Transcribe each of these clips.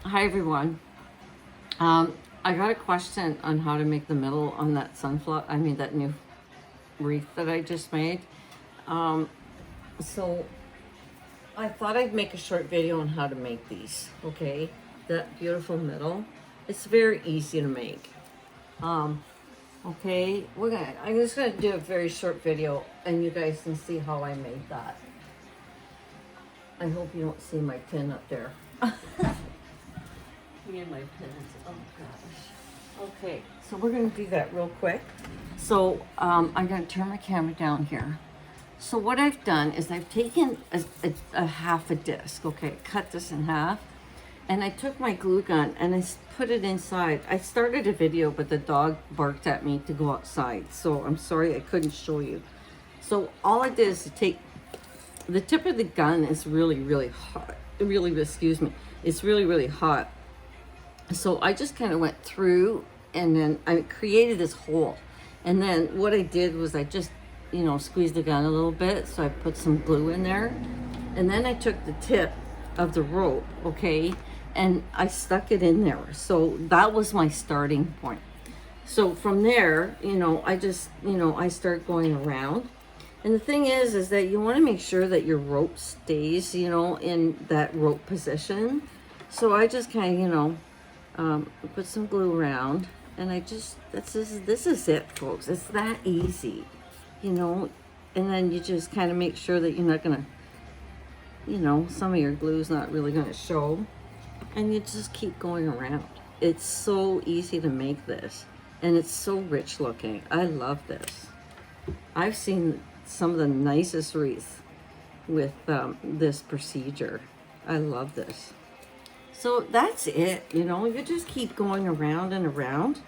Hi everyone. I got a question on how to make the middle on that sunflower. I mean that new wreath that I just made. So I thought I'd make a short video on how to make these. Okay, that beautiful middle. It's very easy to make. Okay, I'm just gonna do a very short video, and you guys can see how I made that. I hope you don't see my pin up there. Me and my pins. Oh gosh. Okay, so we're gonna do that real quick. So I'm gonna turn my camera down here. So what I've done is I've taken a half a disc. Okay, cut this in half, and I took my glue gun and I put it inside. I started a video, but the dog barked at me to go outside. So I'm sorry I couldn't show you. So all I did is to take the tip of the gun is really hot. Excuse me. It's really hot. So I just kind of went through and then I created this hole. And then what I did was I just, squeezed the gun a little bit. So I put some glue in there. And then I took the tip of the rope, okay, and I stuck it in there. So that was my starting point. So from there, I just, I start going around. And the thing is that you want to make sure that your rope stays, in that rope position. So I just kind of, put some glue around, and this is it, folks. It's that easy, and then you just kind of make sure that you're not gonna, some of your glue's not really gonna show, and you just keep going around. It's so easy to make this, and it's so rich looking. I love this. I've seen some of the nicest wreaths with this procedure. I love this. So that's it, you just keep going around and around.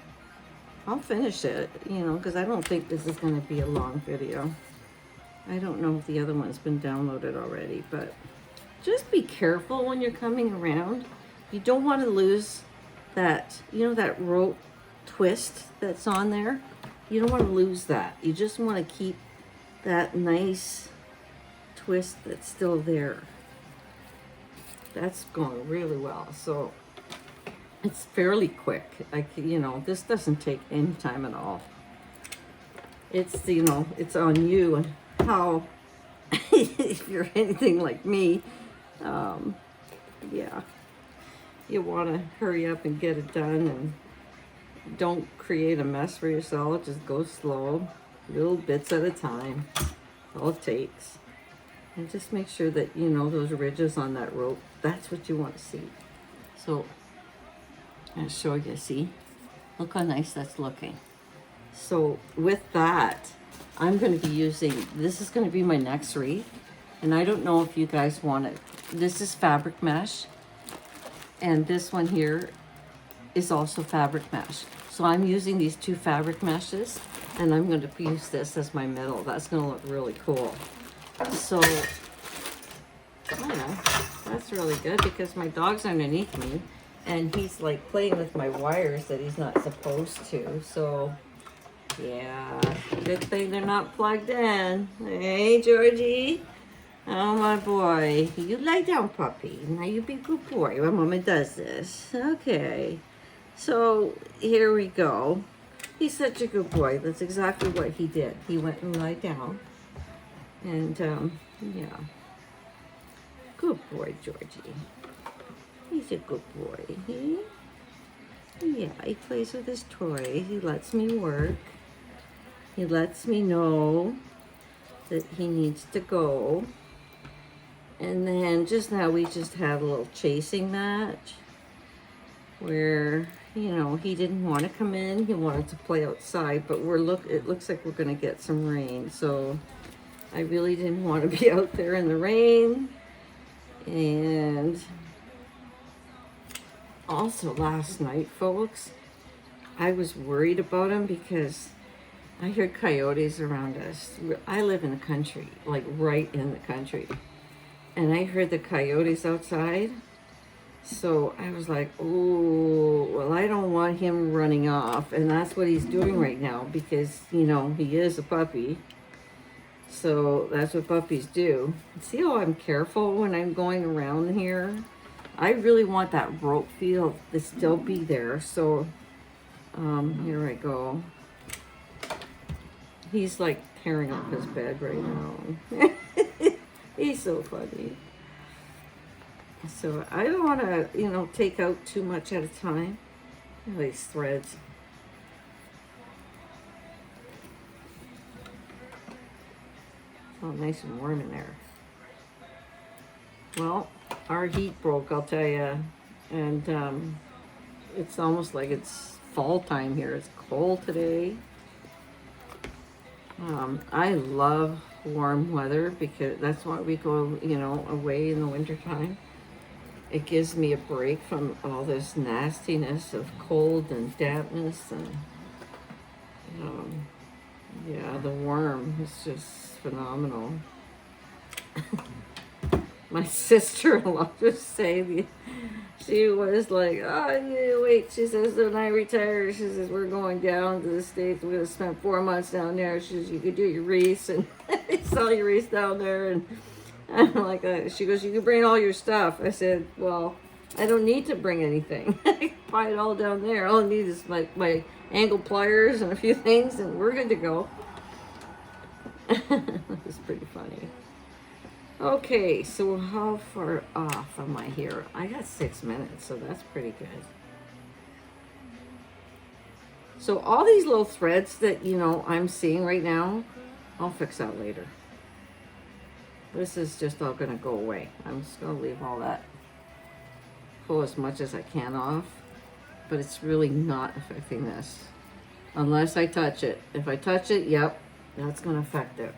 I'll finish it, because I don't think this is going to be a long video. I don't know if the other one's been downloaded already, but just be careful when you're coming around. You don't want to lose that, that rope twist that's on there. You don't want to lose that. You just want to keep that nice twist that's still there. That's going really well. So it's fairly quick. This doesn't take any time at all. It's, it's on you and how, if you're anything like me, yeah, you want to hurry up and get it done and don't create a mess for yourself. Just go slow, little bits at a time. That's all it takes. And just make sure that, those ridges on that rope, that's what you want to see. So, I'll show you, see? Look how nice that's looking. So, with that, I'm going to be using, this is going to be my next wreath. And I don't know if you guys want it. This is fabric mesh. And this one here is also fabric mesh. So I'm using these two fabric meshes, and I'm going to use this as my middle. That's going to look really cool. So, I don't know, that's really good because my dog's underneath me and he's like playing with my wires that he's not supposed to. So, yeah, good thing they're not plugged in. Hey, Georgie. Oh, my boy. You lie down, puppy. Now you be a good boy when Mama does this. Okay. So, here we go. He's such a good boy. That's exactly what he did. He went and lied down. And, yeah. Good boy, Georgie. He's a good boy. Yeah, he plays with his toys. He lets me work. He lets me know that he needs to go. And then just now we just had a little chasing match where, he didn't want to come in. He wanted to play outside, but it looks like we're going to get some rain. So I really didn't want to be out there in the rain. And also last night, folks, I was worried about him because I heard coyotes around us. I live in the country, like right in the country. And I heard the coyotes outside. So I was like, oh, well, I don't want him running off. And that's what he's doing right now because, he is a puppy. So that's what puppies do. See how I'm careful when I'm going around here? I really want that rope feel to still be there. So here I go. He's like tearing up his bed right now. He's so funny. So I don't want to, you know, take out too much at a time. These threads. Oh, nice and warm in there. Well, our heat broke, I'll tell you. And it's almost like it's fall time here. It's cold today. I love warm weather because that's why we go, you know, away in the wintertime. It gives me a break from all this nastiness of cold and dampness and yeah, the warm is just phenomenal. My sister-in-law just saying, she was like, oh, yeah, wait, she says, when I retire, she says, we're going down to the States, we're going to spend 4 months down there. She says, you could do your wreaths and sell your wreaths down there. And I'm like, she goes, you can bring all your stuff. I said, well, I don't need to bring anything. I can buy it all down there. All I need is my angle pliers and a few things, and we're good to go. It's pretty funny. Okay, so how far off am I here? I got 6 minutes, so that's pretty good. So all these little threads that, you know, I'm seeing right now, I'll fix that later. This is just all gonna go away. I'm just gonna leave all that, pull as much as I can off, but it's really not affecting this unless I touch it. If I touch it, yep, that's gonna affect it.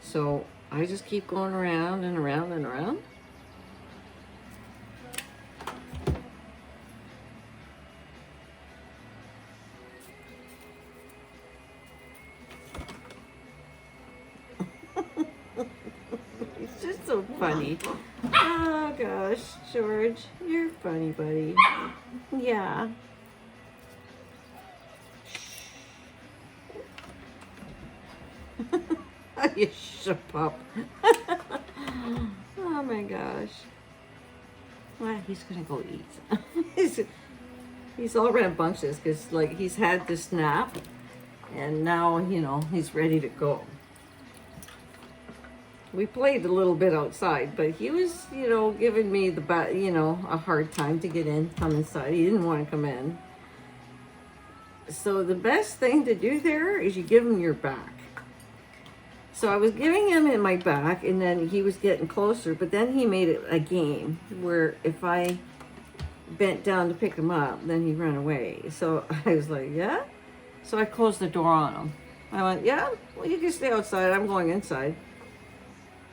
So I just keep going around and around and around. It's just so funny. Oh gosh, George, you're funny, buddy. Yeah. You shut up. Oh my gosh. Well, he's gonna go eat. he's all rambunctious because like he's had this nap and now, you know, he's ready to go. We played a little bit outside, but he was, you know, giving me a hard time to get in, come inside. He didn't want to come in. So the best thing to do there is you give him your back. So I was giving him in my back, and then he was getting closer, but then he made it a game where if I bent down to pick him up, then he ran away. So I was like, yeah? So I closed the door on him. I went, yeah, well, you can stay outside. I'm going inside.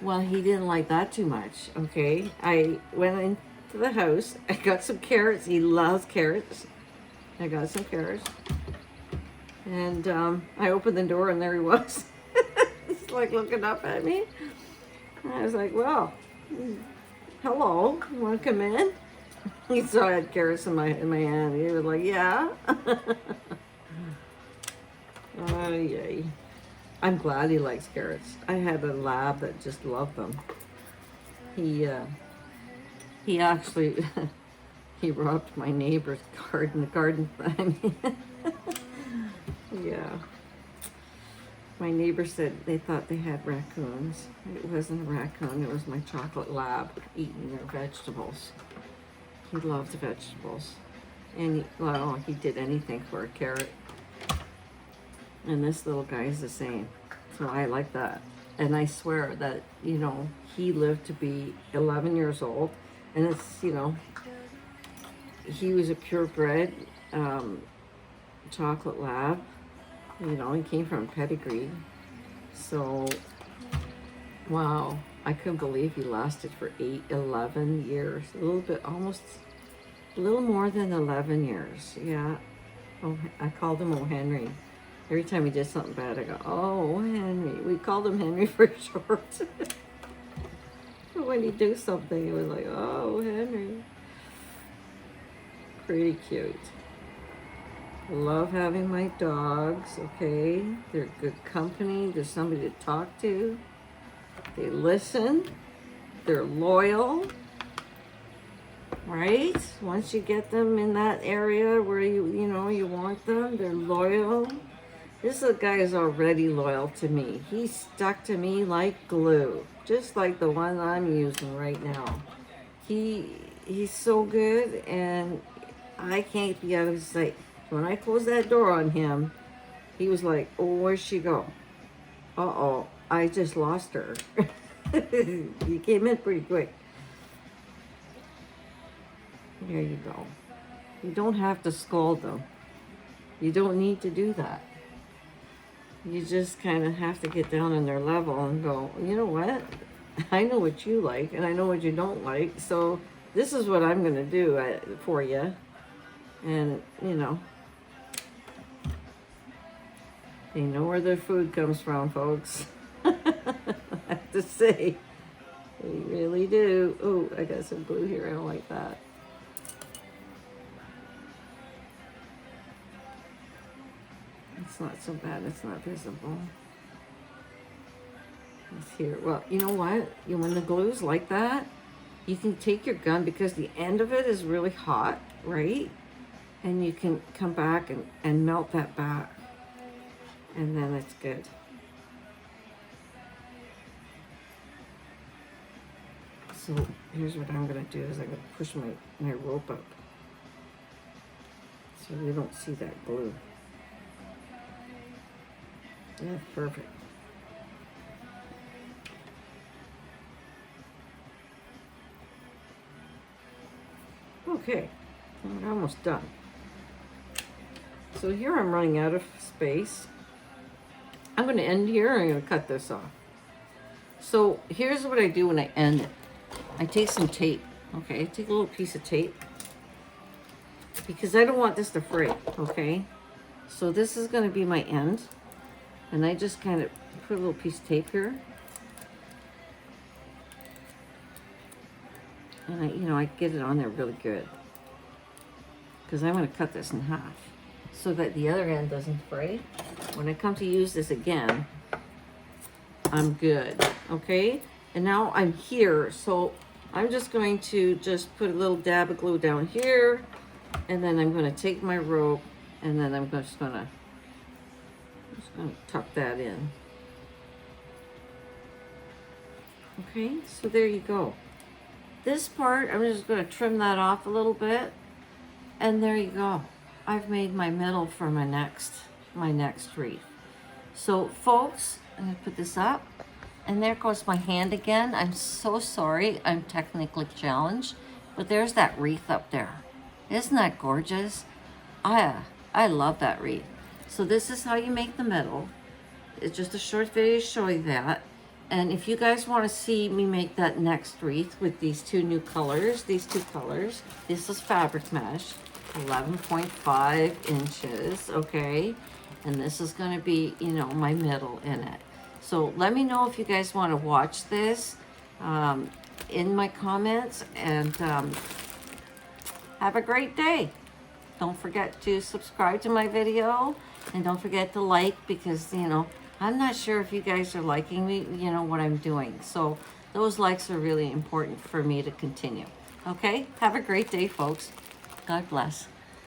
Well, he didn't like that too much, okay? I went into the house. I got some carrots. He loves carrots. I got some carrots. And I opened the door, and there he was. Like looking up at me. And I was like, well, hello, you want to come in? He saw I had carrots in my hand. He was like, yeah. Oh, yay. I'm glad he likes carrots. I had a lab that just loved them. He actually, he robbed my neighbor's garden. I mean, yeah. My neighbor said they thought they had raccoons. It wasn't a raccoon, it was my chocolate lab eating their vegetables. He loved vegetables. And he did anything for a carrot. And this little guy is the same. So I like that. And I swear that, you know, he lived to be 11 years old. And it's, you know, he was a purebred chocolate lab. You know, he came from pedigree. So, wow, I couldn't believe he lasted for 11 years. A little more than 11 years. Yeah. Oh, I called him O. Henry. Every time he did something bad, I go, oh, Henry. We called him Henry for short. When he'd do something, it was like, oh, Henry. Pretty cute. Love having my dogs, okay? They're good company. There's somebody to talk to. They listen. They're loyal. right? Once you get them in that area where you know, you want them, they're loyal. This guy is already loyal to me. He's stuck to me like glue, just like the one I'm using right now. He's so good, and I can't be out of his sight. When I closed that door on him, he was like, oh, where'd she go? Uh-oh, I just lost her. He came in pretty quick. There you go. You don't have to scold them. You don't need to do that. You just kind of have to get down on their level and go, you know what? I know what you like, and I know what you don't like, so this is what I'm going to do for you. And, you know, they know where their food comes from, folks. I have to say, they really do. Oh, I got some glue here. I don't like that. It's not so bad. It's not visible. It's here. Well, you know what? When the glue's like that, you can take your gun, because the end of it is really hot, right? And you can come back and melt that back. And then it's good. So here's what I'm going to do is I'm going to push my rope up so we don't see that glue. Yeah, perfect. Okay, we're almost done. So here I'm running out of space. I'm going to end here, and I'm going to cut this off. So here's what I do when I end it. I take some tape, okay? Take a little piece of tape, because I don't want this to fray, okay? So this is going to be my end, and I just kind of put a little piece of tape here. And I get it on there really good, because I'm going to cut this in half so that the other end doesn't fray. When I come to use this again, I'm good, okay? And now I'm here, so I'm just going to just put a little dab of glue down here, and then I'm going to take my rope, and then I'm just going to tuck that in. Okay, so there you go. This part, I'm just going to trim that off a little bit, and there you go. I've made my middle for my next wreath. So folks, I'm going to put this up, and there goes my hand again. I'm so sorry, I'm technically challenged, but there's that wreath up there. Isn't that gorgeous? I love that wreath. So this is how you make the middle. It's just a short video to show you that. And if you guys want to see me make that next wreath with these two new colors, this is fabric mesh, 11.5 inches, okay? And this is going to be, you know, my middle in it. So let me know if you guys want to watch this in my comments, and have a great day. Don't forget to subscribe to my video, and don't forget to like, because, you know, I'm not sure if you guys are liking me, you know, what I'm doing. So those likes are really important for me to continue. Okay? Have a great day, folks. God bless.